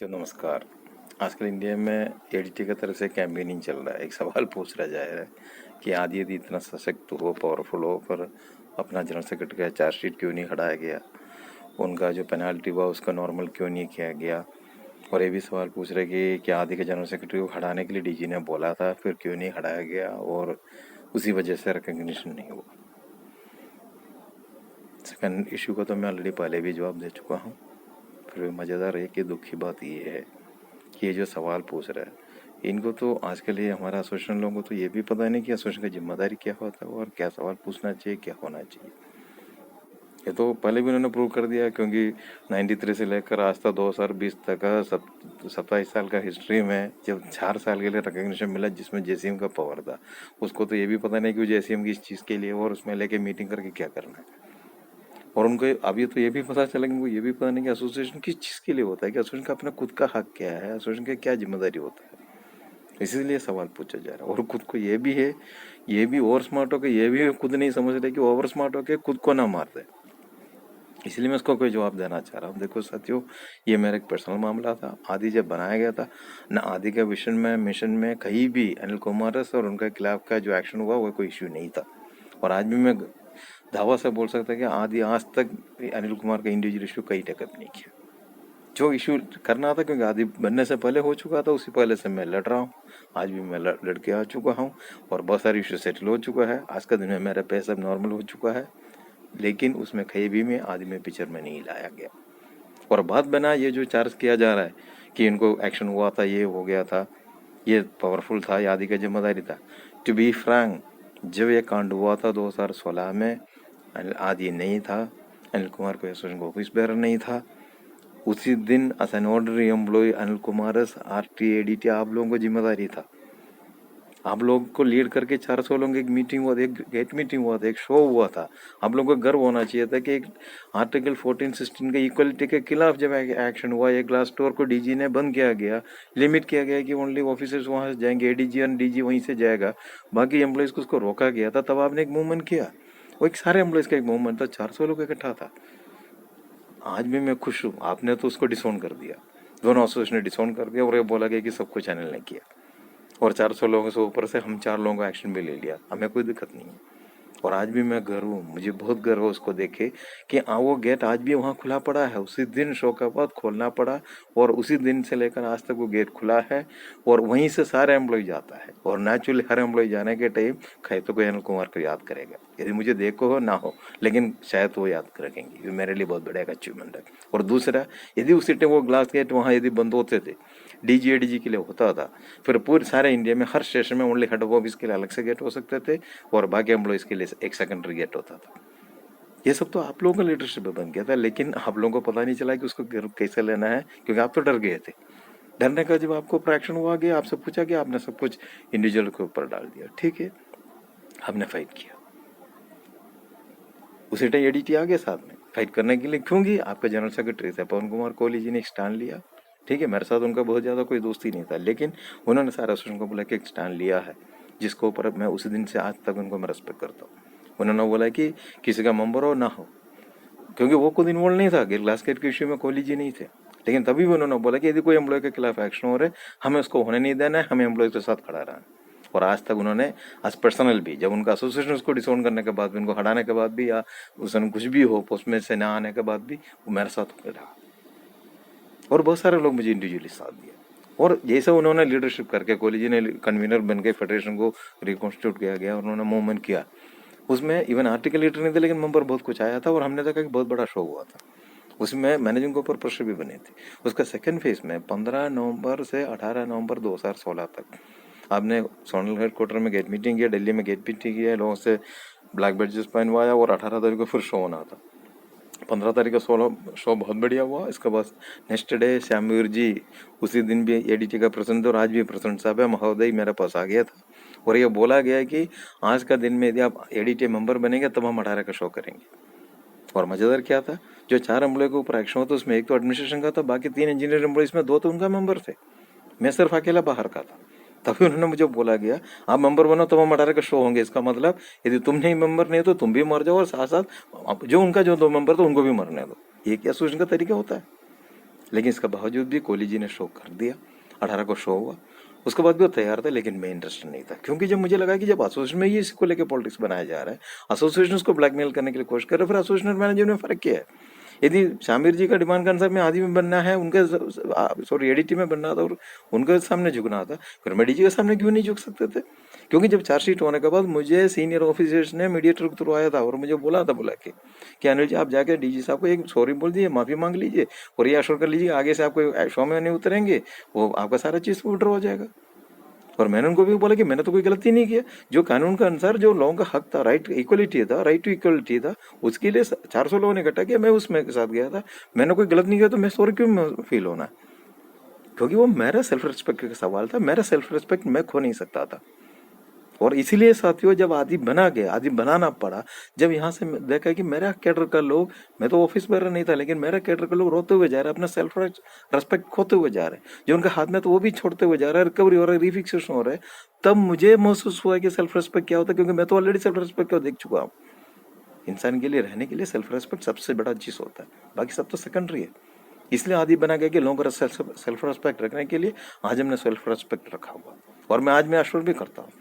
तो नमस्कार। आजकल इंडिया में एडीटी की तरफ से कैंपेनिंग चल रहा है। एक सवाल पूछ रहा जा रहा है कि आदि यदि इतना सशक्त हो, पावरफुल हो, पर अपना जनरल सेक्रेटरी का चार्जशीट क्यों नहीं हटाया गया, उनका जो पेनाल्टी हुआ उसका नॉर्मल क्यों नहीं किया गया। और ये भी सवाल पूछ रहे कि क्या आदि के जनरल सेक्रेटरी को हटाने के लिए डीजी ने बोला था, फिर क्यों नहीं हटाया गया और उसी वजह से रिकग्निशन नहीं हुआ। सेकंड इशू का तो मैं ऑलरेडी पहले भी जवाब दे चुका हूँ। फिर भी मज़ेदार है कि दुख की बात ये है कि ये जो सवाल पूछ रहा है, इनको तो आजकल ये हमारा एसोसिएशन लोगों को तो ये भी पता नहीं कि एसोसिएशन की जिम्मेदारी क्या होता है और क्या सवाल पूछना चाहिए, क्या होना चाहिए। ये तो पहले भी उन्होंने प्रूव कर दिया, क्योंकि 93 से लेकर आज तक 2020 तक का 27 साल का हिस्ट्री में जब 4 साल के लिए रिकग्निशन मिला जिसमें जेसीएम का पावर था, उसको तो ये भी पता नहीं कि जेसीएम की इस चीज़ के लिए और उसमें लेके मीटिंग करके क्या करना है। और उनको अभी तो ये भी पता चला कि उनको ये भी पता नहीं कि एसोसिएशन किस चीज़ के लिए होता है, कि एसोसिएशन का अपना खुद का हक क्या है, एसोसिएशन का क्या जिम्मेदारी होता है। इसीलिए सवाल पूछा जा रहा है। और खुद को ये भी है, ये भी ओवर स्मार्ट होकर ये भी खुद नहीं समझ रहे कि ओवर स्मार्ट होकर खुद को ना मार दे। इसलिए मैं इसको कोई जवाब देना चाह रहा हूँ। देखो साथियों, ये मेरा एक पर्सनल मामला था। आदि जब बनाया गया था ना, आदि के मिशन में कहीं भी अनिल कुमार और उनके खिलाफ का जो एक्शन हुआ वो कोई इश्यू नहीं था। और आज भी मैं दावा से बोल सकता कि आदि आज तक अनिल कुमार का इंडिविजुअल इशू कहीं टेकअप नहीं किया। जो इशू करना था, क्योंकि आदि बनने से पहले हो चुका था, उसी पहले से मैं लड़ रहा हूँ। आज भी मैं लड़ के आ चुका हूँ और बहुत सारे इशू सेटल हो चुका है। आज का दिन में मेरा पैसा नॉर्मल हो चुका है, लेकिन उसमें कहीं भी में आदि में पिक्चर में नहीं लाया गया। और बात बना ये जो चार्ज किया जा रहा है कि इनको एक्शन हुआ था, ये हो गया था, ये पावरफुल था, ये आदि का जिम्मेदारी था। टू बी फ्रैंक, जब ये कांड हुआ था 2016 में, आदि नहीं था, अनिल कुमार को एसोसिएशन ऑफिस बेरर नहीं था। उसी दिन as an ordinary employee Anil Kumar RT ADT आप लोगों को जिम्मेदारी था। आप लोगों को लीड करके 400 लोगों की एक मीटिंग हुआ था, एक गेट मीटिंग हुआ था, एक शो हुआ था। आप लोगों को गर्व होना चाहिए था कि एक आर्टिकल 14-16 के इक्वलिटी के खिलाफ जब एक्शन हुआ, एक ग्लास स्टोर को डीजी ने बंद किया गया, लिमिट किया गया कि ओनली ऑफिसर्स वहां से जाएंगे, एडीजी और डीजी वहीं से जाएगा, बाकी एम्प्लॉयज को उसको रोका गया था। तब आपने एक मूवमेंट किया, वो एक सारे एम्प्लॉयज का एक मूवमेंट था, 400 लोग इकट्ठा था। आज भी मैं खुश हूँ, आपने तो उसको डिसोन कर दिया, दोनों एसोसिएशन ने डिसोन कर दिया और ये बोला गया कि सबको चैनल ने किया। और 400 लोगों से ऊपर से हम 4 लोगों का एक्शन भी ले लिया, हमें कोई दिक्कत नहीं है। और आज भी मैं गर्व हूँ, मुझे बहुत गर्व है उसको देखे कि वो गेट आज भी वहाँ खुला पड़ा है। उसी दिन शो के बाद खोलना पड़ा और उसी दिन से लेकर आज तक वो गेट खुला है और वहीं से सारे एम्प्लॉय जाता है। और नेचुरली हर एम्प्लॉय जाने के टाइम कहीं तो कोई अनिल कुमार को याद करेगा, यदि मुझे देखो हो ना हो, लेकिन शायद वो याद रखेंगे। ये मेरे लिए बहुत बड़ा एक अचीवमेंट है। और दूसरा, यदि उसी टाइम वो ग्लास गेट वहाँ यदि बंद होते थे, डीजी एडीजी के लिए होता था, फिर पूरे सारे इंडिया में हर स्टेशन में ओनली हेड ऑफिस के लिए अलग से गेट हो सकते थे और बाकी एम्प्लॉयज के लिए एक सेकेंडरी गेट होता था। ये सब तो आप लोगों का लीडरशिप में बन गया था, लेकिन आप लोगों को पता नहीं चला कि उसको कैसे लेना है, क्योंकि आप तो डर गए थे। डरने का जब आपको प्रैक्शन हुआ गया, आपसे पूछा गया, आपने सब कुछ इंडिविजुअल के ऊपर डाल दिया। ठीक है, हमने फाइट किया, उसी टाइम एडीटी आ गया साथ में फाइट करने के लिए, क्योंकि आपका जनरल सेक्रेटरी थे पवन कुमार कोहली जी ने एक स्टैंड लिया। ठीक है, मेरे साथ उनका बहुत ज़्यादा कोई दोस्ती नहीं था, लेकिन उन्होंने सारा एसोसिएशन को बोला कि एक स्टैंड लिया है, जिसको ऊपर मैं उसी दिन से आज तक उनको मैं रेस्पेक्ट करता हूँ। उन्होंने बोला कि किसी का मेंबर हो ना हो, क्योंकि वो खुद इन्वॉल्व नहीं था, ग्लास गेट के इश्यू में कोहली जी नहीं थे, लेकिन तभी भी उन्होंने बोला कि यदि कोई एम्प्लॉय के खिलाफ एक्शन हो रहा है, हमें उसको होने नहीं देना है, हमें एम्प्लॉय के साथ खड़ा रहना है। और आज तक उन्होंने आज पर्सनल भी, जब उनका एसोसिएशन उसको डिसोन करने के बाद भी, उनको हटाने के बाद भी, या उसने कुछ भी हो पोस्ट में से ना आने के बाद भी, वो मेरे साथ रहा। और बहुत सारे लोग मुझे इंडिविजुअली साथ दिया। और जैसे उन्होंने लीडरशिप करके, कोहली जी ने कन्वीनर बन के फेडरेशन को रिकॉन्स्टिट्यूट किया गया और उन्होंने मूवमेंट किया, उसमें इवन आर्टिकल लीडर नहीं थे, लेकिन मेंबर बहुत कुछ आया था और हमने देखा कि बहुत बड़ा शो हुआ था। उसमें मैनेजिंग के ऊपर प्रेशर भी बने थे। उसका सेकंड फेज में 15 नवंबर से 18 नवंबर 2016 तक आपने सोनल हेडक्वार्टर में गेट मीटिंग किया, दिल्ली में गेट मीटिंग किया, लोगों से ब्लैक बैडजेस पहनवाया और 18 तारीख को फिर शो होना था। 15 तारीख का शो बहुत बढ़िया हुआ। इसके बाद नेक्स्ट डे श्यामवीर जी उसी दिन भी एडीटी का प्रेसिडेंट और आज भी प्रेसिडेंट साहब है महोदय मेरे पास आ गया था और ये बोला गया कि आज का दिन में यदि आप एडीटी मेंबर बनेंगे तब हम 18 का शो करेंगे। और मजेदार क्या था, जो 4 एम्प्लॉय के ऊपर एक्शन होता उसमें एक तो एडमिनिस्ट्रेशन का था, बाकी 3 इंजीनियर एम्प्लॉयज में 2 तो उनका मेंबर थे, मैं सिर्फ अकेला बाहर का था। तभी उन्होंने मुझे बोला गया आप मेंबर बनो तो हम 18 का शो होंगे। इसका मतलब यदि तुम नहीं मेंबर नहीं तो तुम भी मर जाओ और साथ साथ जो उनका जो 2 मेंबर थे उनको भी मरने दो। ये क्या सोचने का तरीका होता है? लेकिन इसका बावजूद भी कोहली जी ने शो कर दिया, 18 को शो हुआ। उसके बाद भी वो तैयार था, लेकिन मैं इंटरेस्टेड नहीं था, क्योंकि जब मुझे लगा कि जब एसोसिएशन में ही इसको लेकर पॉलिटिक्स बनाया जा रहा है, एसोसिएशन उसको ब्लैकमेल करने के लिए कोशिश कर रहे, फिर एसोसिएशन और मैनेजमेंट में फर्क क्या है? यदि शामिर जी का डिमांड के अनुसार मैं आदि में बनना है, उनके सॉरी एडीटी में बनना था और उनके सामने झुकना था, फिर मैं डीजी के सामने क्यों नहीं झुक सकते थे? क्योंकि जब चार्जशीट होने के बाद मुझे सीनियर ऑफिसर्स ने मीडिएटर के थ्रू आया था और मुझे बोला था, बुला के कि अनिल जी आप जाके डीजी साहब को एक सॉरी बोल दीजिए, माफी मांग लीजिए और ये अश्योर कर लीजिए आगे से आपको शो में नहीं उतरेंगे, वो आपका सारा चीज विड्रॉ हो जाएगा। और मैंने उनको भी बोला कि मैंने तो कोई गलती नहीं किया, जो कानून के अनुसार जो लोगों का हक था, राइट इक्वलिटी था, राइट टू इक्वलिटी था, उसके लिए 400 लोगों ने इकट्ठा किया, मैं उसमें के साथ गया था, मैंने कोई गलत नहीं किया, तो मैं सॉरी क्यों फील होना? क्योंकि वो मेरा सेल्फ रिस्पेक्ट का सवाल था, मेरा सेल्फ रिस्पेक्ट मैं खो नहीं सकता था। और इसीलिए साथियों जब आदि बना गया, आदि बनाना पड़ा, जब यहाँ से देखा कि मेरा कैडर का लोग, मैं तो ऑफिस में नहीं था, लेकिन मेरा कैडर का लोग रोते हुए जा रहे हैं, अपना सेल्फ रेस्पेक्ट खोते हुए जा रहे हैं, जो उनके हाथ में तो वो भी छोड़ते हुए जा रहे हैं, रिकवरी हो रहा है, रिफिक्सेशन हो रहा है, तब मुझे महसूस हुआ कि सेल्फ रेस्पेक्ट क्या होता है, क्योंकि मैं तो ऑलरेडी सेल्फ रेस्पेक्ट को देख चुका हूँ। इंसान के लिए रहने के लिए सेल्फ रेस्पेक्ट सबसे बड़ा चीज होता है, बाकी सब तो सेकेंडरी है। इसलिए आदि बना गया कि लोगों का सेल्फ रेस्पेक्ट रखने के लिए आज हमने सेल्फ रेस्पेक्ट रखा हुआ, और मैं आज मैं अश्योर भी करता हूँ।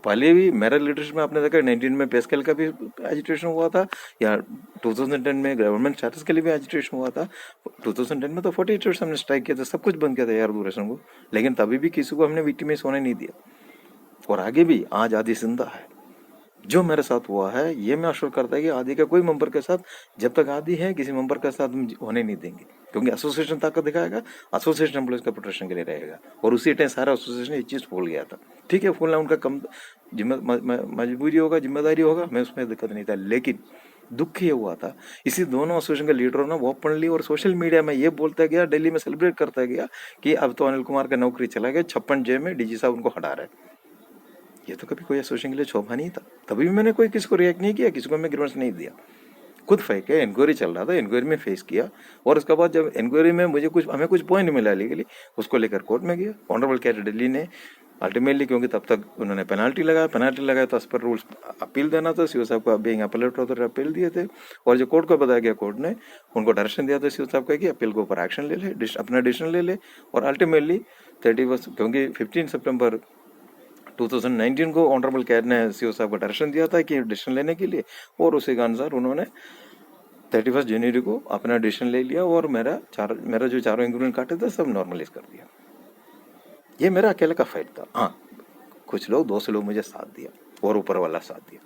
पहले भी मेरा लीडरशिप में आपने देखा 19 में पे स्केल का भी एजिटेशन हुआ था, या 2010 में गवर्नमेंट स्टेटस के लिए भी एजिटेशन हुआ था। 2010 में तो 48 आवर्स हमने स्ट्राइक किया था, सब कुछ बंद किया था यार दूरदर्शन को, लेकिन तभी भी किसी को हमने विक्टिमाइज होने नहीं दिया। और आगे भी आज आदि जिंदा है, जो मेरे साथ हुआ है ये मैं अश्योर करता है कि आदि का कोई मेंबर के साथ, जब तक आदि है किसी मेंबर के साथ हम होने नहीं देंगे, क्योंकि एसोसिएशन ताकत दिखाएगा, एसोसिएशन एम्प्लॉइज का प्रोटेक्शन के लिए रहेगा। और उसी टाइम सारा एसोसिएशन ये चीज भूल गया था। ठीक है, फूलना उनका कम मजबूरी होगा, जिम्मेदारी होगा, मैं उसमें दिक्कत नहीं था, लेकिन दुख ये हुआ था, इसी दोनों एसोसिएशन के लीडरों ने ओपनली और सोशल मीडिया में ये बोलता गया, दिल्ली में सेलिब्रेट करता गया कि अब तो अनिल कुमार का नौकरी चला गया, 56 जे में डीजी साहब उनको हटा रहे। ये तो कभी कोई एसोसिएशन के लिए शोभा नहीं था, तभी भी मैंने कोई किसी को रिएक्ट नहीं किया, किसी को मैं ग्रीवेंस नहीं दिया, खुद फेंके। इंक्वायरी चल रहा था, इंक्वायरी में फेस किया, और उसके बाद जब इंक्वायरी में मुझे हमें कुछ पॉइंट मिला लीगली, उसको लेकर कोर्ट में गया। ऑनरेबल कैट दिल्ली ने अल्टीमेटली, क्योंकि तब तक उन्होंने पेनाल्टी लगाया तो उस पर रूल्स अपील देना था, सीओ साहब को बीइंग अपीलेट ऑथर अपील दिए थे, और जो कोर्ट को बताया गया, कोर्ट ने उनको डायरेक्शन दिया था सीओ साहब का कि अपील के ऊपर एक्शन ले ले, अपना डिसीजन ले ले। और अल्टीमेटली 31, क्योंकि 15 सितंबर 2019 को ऑनरेबल कैट ने सीओ साहब को डायरेक्शन दिया था कि डिसीजन लेने के लिए, और उसी के अनुसार उन्होंने 31 जनवरी को अपना डिसीजन ले लिया, और मेरा जो चारों इंग्रेडिएंट काटे थे सब नॉर्मलाइज कर दिया। ये मेरा अकेले का फाइट था। हाँ, कुछ लोग 200 लोग मुझे साथ दिया, और ऊपर वाला साथ दिया,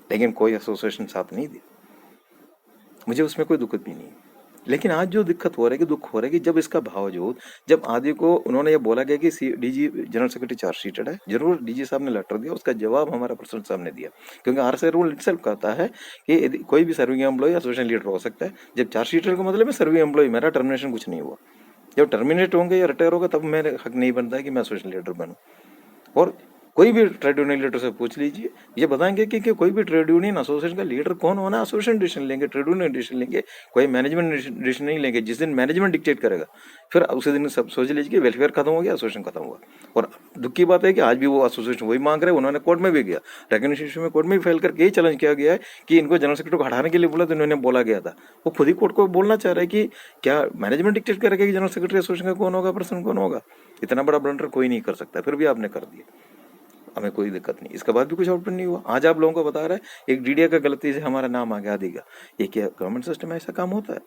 लेकिन कोई एसोसिएशन साथ नहीं दिया। मुझे उसमें कोई दिक्कत भी नहीं। लेकिन आज जो दिक्कत हो रही है, कि दुख हो रहा है कि जब इसका बावजूद, जब आदि को उन्होंने ये बोला गया कि डीजी जनरल सेक्रेटरी चार्जशीटेड है, जरूर डीजी साहब ने लेटर दिया, उसका जवाब हमारा प्रेसिडेंट साहब ने दिया, क्योंकि आरएसआई रूल इटसेल्फ कहता है कि यदि कोई भी सर्विंग एम्प्लॉय एसोसिएशन लीडर हो सकता है। जब चार्जशीटेड का मतलब है सर्विंग एम्प्लॉय, मेरा टर्मिनेशन कुछ नहीं हुआ। जब टर्मिनेट होंगे या रिटायर होगा तब मेरे हक नहीं बनता है कि मैं एसोसिएशन लीडर बनूं। और कोई भी ट्रेड यूनियन लीडर से पूछ लीजिए, ये बताएंगे कि कोई भी ट्रेड यूनियन एसोसिएशन का लीडर कौन होना, एसोसिएशन डिसीजन लेंगे, ट्रेड यूनियन डिसीजन लेंगे, कोई मैनेजमेंट डिसीजन नहीं लेंगे। जिस दिन मैनेजमेंट डिक्टेट करेगा, फिर उसी दिन सब सोच लीजिए कि वेलफेयर खत्म हो गया, एसोसिएशन खत्म हुआ। और दुख की बात है कि आज भी वो एसोसिएशन वही मांग रहे हैं। उन्होंने कोर्ट में भी गया, रेकग्निशन में कोर्ट में भी फेल करके यही चैलेंज किया गया है कि इनको जनरल सेक्रेटरी को हटाने के लिए बोला, तो इन्होंने बोला गया था, वो खुद ही कोर्ट को बोलना चाह रहे हैं कि क्या मैनेजमेंट डिक्टेट करेगा कि जनरल सेक्रेटरी एसोसिएशन का कौन होगा, पर्सन कौन होगा? इतना बड़ा ब्लंडर कोई नहीं कर सकता, फिर भी आपने कर दिया, हमें कोई दिक्कत नहीं। इसके बाद भी कुछ आउटपुट नहीं हुआ। आज आप लोगों को बता रहे हैं एक डीडीए का गलती से हमारा नाम आ गया देगा, ये क्या गवर्नमेंट सिस्टम में ऐसा काम होता है?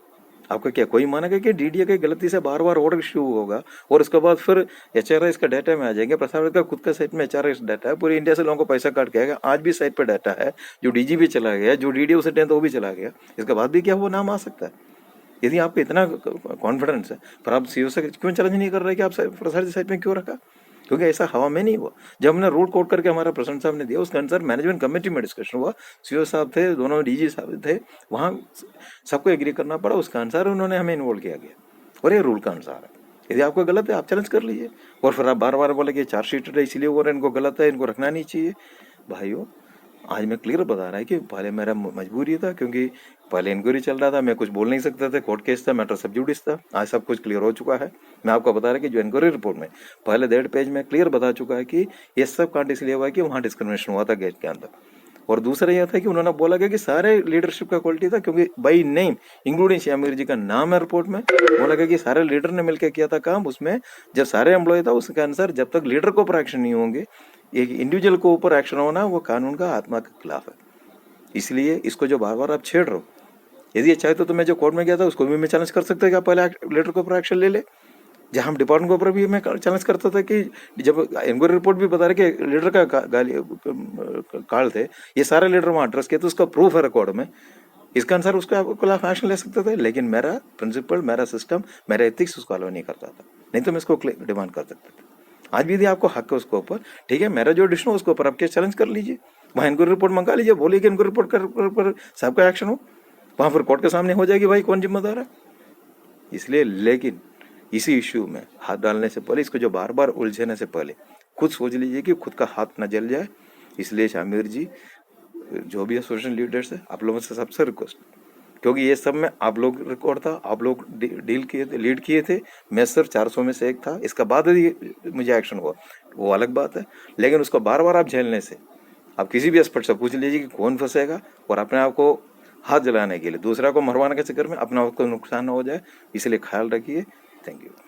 आपका क्या कोई मानेगा कि डीडीए की गलती से बार बार ऑर्डर इश्यू होगा, और उसके बाद फिर एचआरआई इसका डाटा में आ जाएंगे? प्रसार का खुद का साइट में एचआरआई डाटा है, पूरी इंडिया से लोगों को पैसा काट के आएगा। आज भी साइट पर डाटा है, जो डीजी भी चला गया, जो डीडीए उसे 10 वो भी चला गया। इसके बाद भी क्या वो नाम आ सकता है? यदि आपको इतना कॉन्फिडेंस है, पर आप सीओ से क्यों चैलेंज नहीं कर रहे कि आप प्रसार साइट में क्यों रखा? क्योंकि ऐसा हवा में नहीं हुआ। जब हमने रूल कोड करके हमारा प्रेसिडेंट साहब ने दिया, उसके अनुसार मैनेजमेंट कमेटी में डिस्कशन हुआ, सीओ साहब थे, दोनों डीजी साहब थे, वहाँ सबको एग्री करना पड़ा, उसके अनुसार उन्होंने हमें इन्वॉल्व किया गया, और ये रूल का अनुसार है। यदि आपको गलत है आप चैलेंज कर लीजिए, और फिर आप बार बार बोले कि चार्जशीट है इसलिए वो इनको गलत है, इनको रखना नहीं चाहिए। भाइयों, आज मैं क्लियर बता रहा है कि पहले मेरा मजबूरी था, क्योंकि पहले इंक्वायरी चल रहा था, मैं कुछ बोल नहीं सकता था, कोर्ट केस था, मैटर सब जुडिस था। आज सब कुछ क्लियर हो चुका है। मैं आपको बता रहा कि जो इंक्वायरी रिपोर्ट में पहले 1.5 पेज में क्लियर बता चुका है कि ये सब कांड इसलिए हुआ है कि वहाँ डिस्क्रिमिनेशन हुआ था गेट के अंदर, और दूसरा यह था कि उन्होंने बोला गया कि सारे लीडरशिप का क्वालिटी था, क्योंकि by name including Shyam Meer ji का नाम है रिपोर्ट में, बोला गया कि सारे लीडर ने मिलकर किया था काम। उसमें जब सारे एम्प्लॉय था उसके अनुसार जब तक लीडर के ऊपर एक्शन नहीं होंगे, एक इंडिविजुअल को ऊपर एक्शन होना वो कानून का आत्मा के खिलाफ है। इसलिए इसको जो बार बार आप छेड़ रहे हो, यदि अच्छा है तो मैं जो कोर्ट में गया था उसको भी मैं चैलेंज कर सकता कि आप पहले लीडर के ऊपर एक्शन ले ले। जहाँ हम डिपार्टमेंट के ऊपर भी मैं चैलेंज करता था कि जब इंक्वायरी रिपोर्ट भी बता रहे कि लीडर का गाली काल थे, ये सारे लीडर वहाँ एड्रेस किए, तो उसका प्रूफ है रिकॉर्ड में, इसके अनुसार उसका खिलाफ एक्शन ले सकते थे। लेकिन मेरा प्रिंसिपल, मेरा सिस्टम, मेरा एथिक्स उसको अलाउ नहीं करता था, नहीं तो मैं इसको डिमांड कर सकता था। आज भी यदि आपको हक है उसके ऊपर, ठीक है, मेरा जो डिसीजन हो उसके ऊपर आप केस चैलेंज कर लीजिए, वहाँ इंक्वायरी रिपोर्ट मंगा लीजिए, बोलिए कि इंक्वायरी रिपोर्ट पर सबका एक्शन हो, वहाँ फिर कोर्ट के सामने हो जाएगी भाई कौन जिम्मेदार है। इसलिए लेकिन इसी इश्यू में हाथ डालने से पहले, इसको जो बार बार उलझने से पहले खुद सोच लीजिए कि खुद का हाथ न जल जाए। इसलिए शामिर जी, जो भी एसोसिएशन लीडर्स है, आप लोगों से सबसे रिक्वेस्ट, क्योंकि ये सब में आप लोग रिकॉर्ड था, आप लोग डील किए थे, लीड किए थे, मैं सिर्फ 400 में से एक था। इसका बाद यदि मुझे एक्शन हुआ वो अलग बात है, लेकिन उसको बार बार आप झेलने से, आप किसी भी एक्सपर्ट से पूछ लीजिए कि कौन फंसेगा, और अपने आप को हाथ जलाने के लिए दूसरा को मरवाने के चक्कर में अपना आपको नुकसान ना हो जाए, इसलिए ख्याल रखिए। Thank you.